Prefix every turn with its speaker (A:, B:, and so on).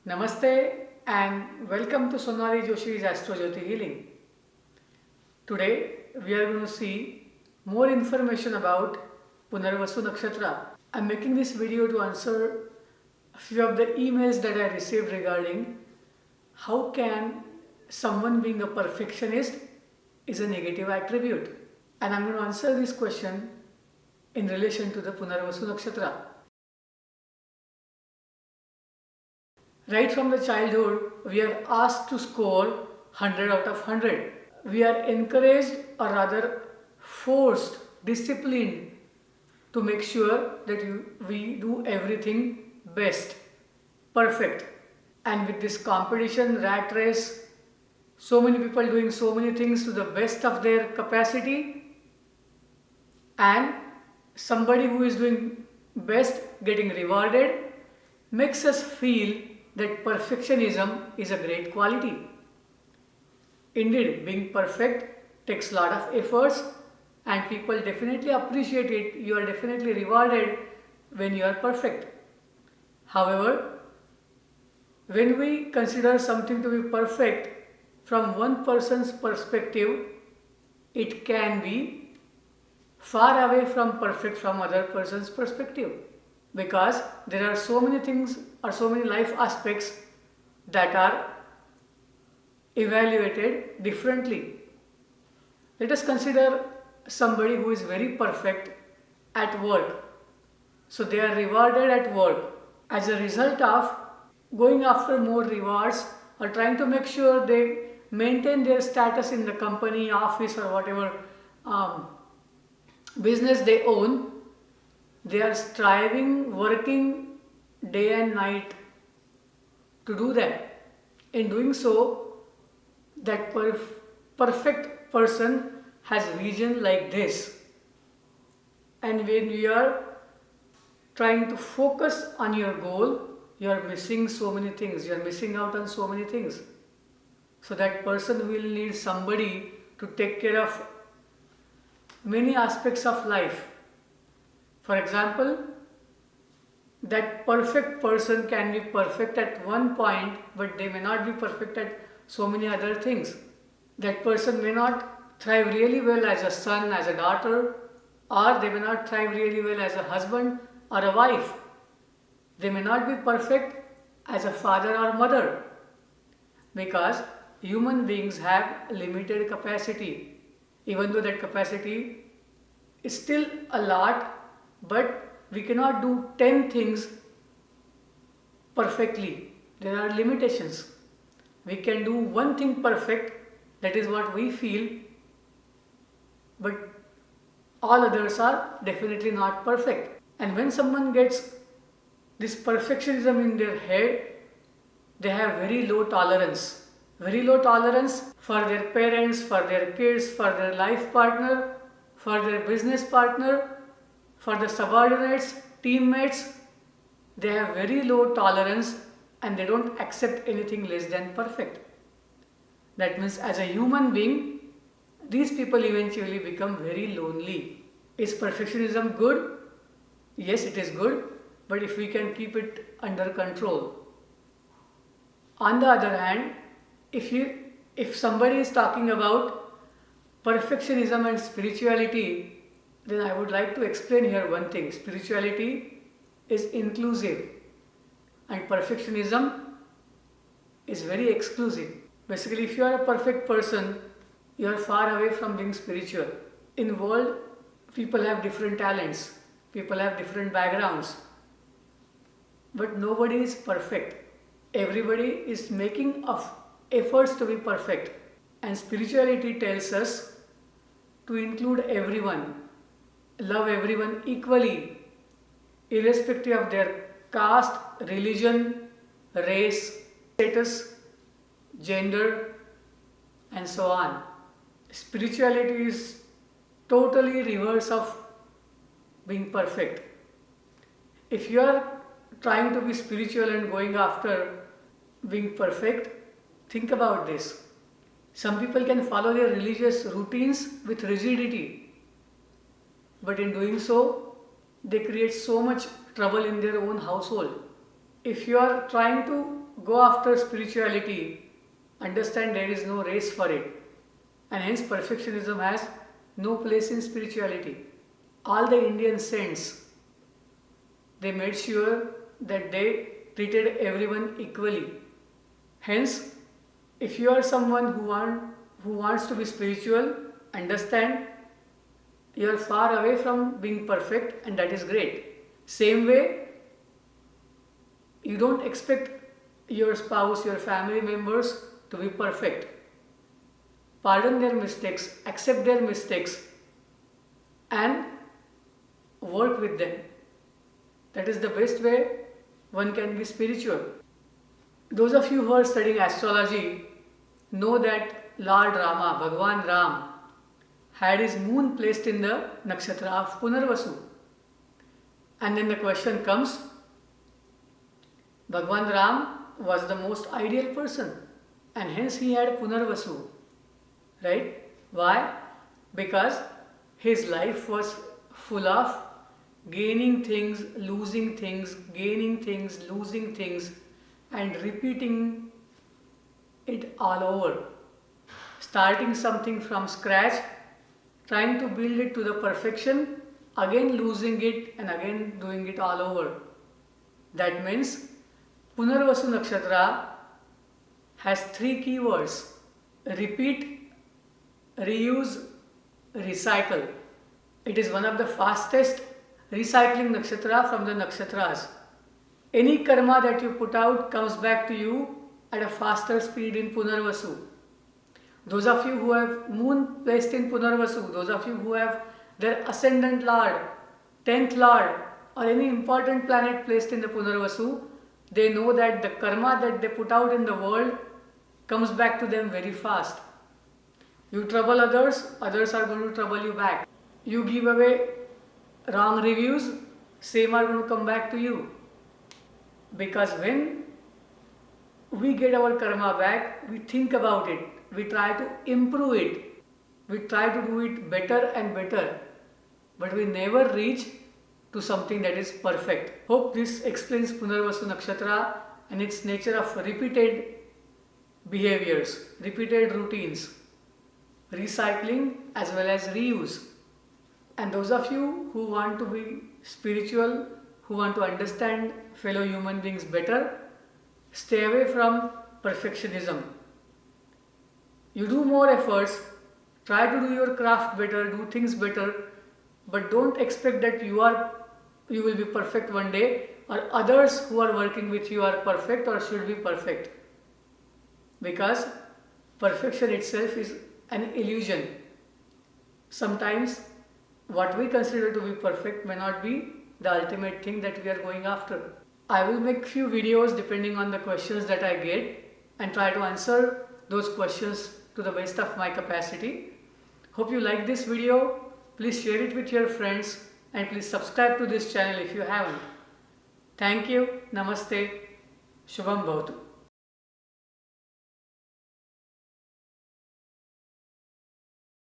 A: Namaste and welcome to Sonali Joshi's Astro Jyoti Healing. Today we are going to see more information about Punarvasu Nakshatra. I am making this video to answer a few of the emails that I received regarding how can someone being a perfectionist is a negative attribute. And I am going to answer this question in relation to the Punarvasu Nakshatra. Right from the childhood, we are asked to score 100 out of 100. We are encouraged or rather forced, disciplined to make sure that we do everything best, perfect. And with this competition, rat race, so many people doing so many things to the best of their capacity, and somebody who is doing best getting rewarded makes us feel that perfectionism is a great quality. Indeed, being perfect takes a lot of efforts and people definitely appreciate it. You are definitely rewarded when you are perfect. However, when we consider something to be perfect from one person's perspective, it can be far away from perfect from other person's perspective, because there are so many things or so many life aspects that are evaluated differently. Let us consider somebody who is very perfect at work. So they are rewarded at work as a result of going after more rewards or trying to make sure they maintain their status in the company, office, or whatever business they own. They are striving, working day and night to do that. In doing so, that perfect person has vision like this. And when you are trying to focus on your goal, you are missing so many things. You are missing out on so many things. So that person will need somebody to take care of many aspects of life. For example, that perfect person can be perfect at one point, but they may not be perfect at so many other things. That person may not thrive really well as a son, as a daughter, or they may not thrive really well as a husband or a wife. They may not be perfect as a father or mother, because human beings have limited capacity. Even though that capacity is still a lot, but we cannot do 10 things perfectly. There are limitations. We can do one thing perfect, that is what we feel, but all others are definitely not perfect. And when someone gets this perfectionism in their head, they have very low tolerance. Very low tolerance for their parents, for their kids, for their life partner, for their business partner, for the subordinates, teammates. They have very low tolerance and they don't accept anything less than perfect. That means as a human being, these people eventually become very lonely. Is perfectionism good? Yes, it is good, but if we can keep it under control. On the other hand, if somebody is talking about perfectionism and spirituality, then I would like to explain here one thing. Spirituality is inclusive and perfectionism is very exclusive. Basically, if you are a perfect person, you are far away from being spiritual. In the world, people have different talents, people have different backgrounds, but nobody is perfect. Everybody is making efforts to be perfect, and spirituality tells us to include everyone, love everyone equally, irrespective of their caste, religion, race, status, gender, and so on. Spirituality is totally reverse of being perfect. If you are trying to be spiritual and going after being perfect, think about this. Some people can follow their religious routines with rigidity, but in doing so, they create so much trouble in their own household. If you are trying to go after spirituality, understand there is no race for it. And hence perfectionism has no place in spirituality. All the Indian saints, they made sure that they treated everyone equally. Hence, if you are someone who wants to be spiritual, understand you are far away from being perfect, and that is great. Same way, you don't expect your spouse, your family members to be perfect. Pardon their mistakes, accept their mistakes, and work with them. That is the best way one can be spiritual. Those of you who are studying astrology know that Lord Rama, Bhagwan Ram, had his moon placed in the nakshatra of Punarvasu. And then the question comes, Bhagwan Ram was the most ideal person, and hence he had Punarvasu. Right? Why? Because his life was full of gaining things, losing things, gaining things, losing things, and repeating it all over. Starting something from scratch, trying to build it to the perfection, again losing it and again doing it all over. That means Punarvasu Nakshatra has 3 keywords: repeat, reuse, recycle. It is one of the fastest recycling nakshatra from the nakshatras. Any karma that you put out comes back to you at a faster speed in Punarvasu. Those of you who have moon placed in Punarvasu, those of you who have their ascendant lord, 10th lord, or any important planet placed in the Punarvasu, they know that the karma that they put out in the world comes back to them very fast. You trouble others, others are going to trouble you back. You give away wrong reviews, same are going to come back to you. Because when we get our karma back, we think about it, we try to improve it, we try to do it better and better, but we never reach to something that is perfect. Hope this explains Punarvasu Nakshatra and its nature of repeated behaviors, repeated routines, recycling as well as reuse. And those of you who want to be spiritual, who want to understand fellow human beings better, stay away from perfectionism. You do more efforts, try to do your craft better, do things better, but don't expect that you will be perfect one day, or others who are working with you are perfect or should be perfect. Because perfection itself is an illusion. Sometimes what we consider to be perfect may not be the ultimate thing that we are going after. I will make few videos depending on the questions that I get and try to answer those questions to the best of my capacity. Hope you like this video. Please share it with your friends and please subscribe to this channel if you haven't. Thank you. Namaste. Shubham Bhavatu.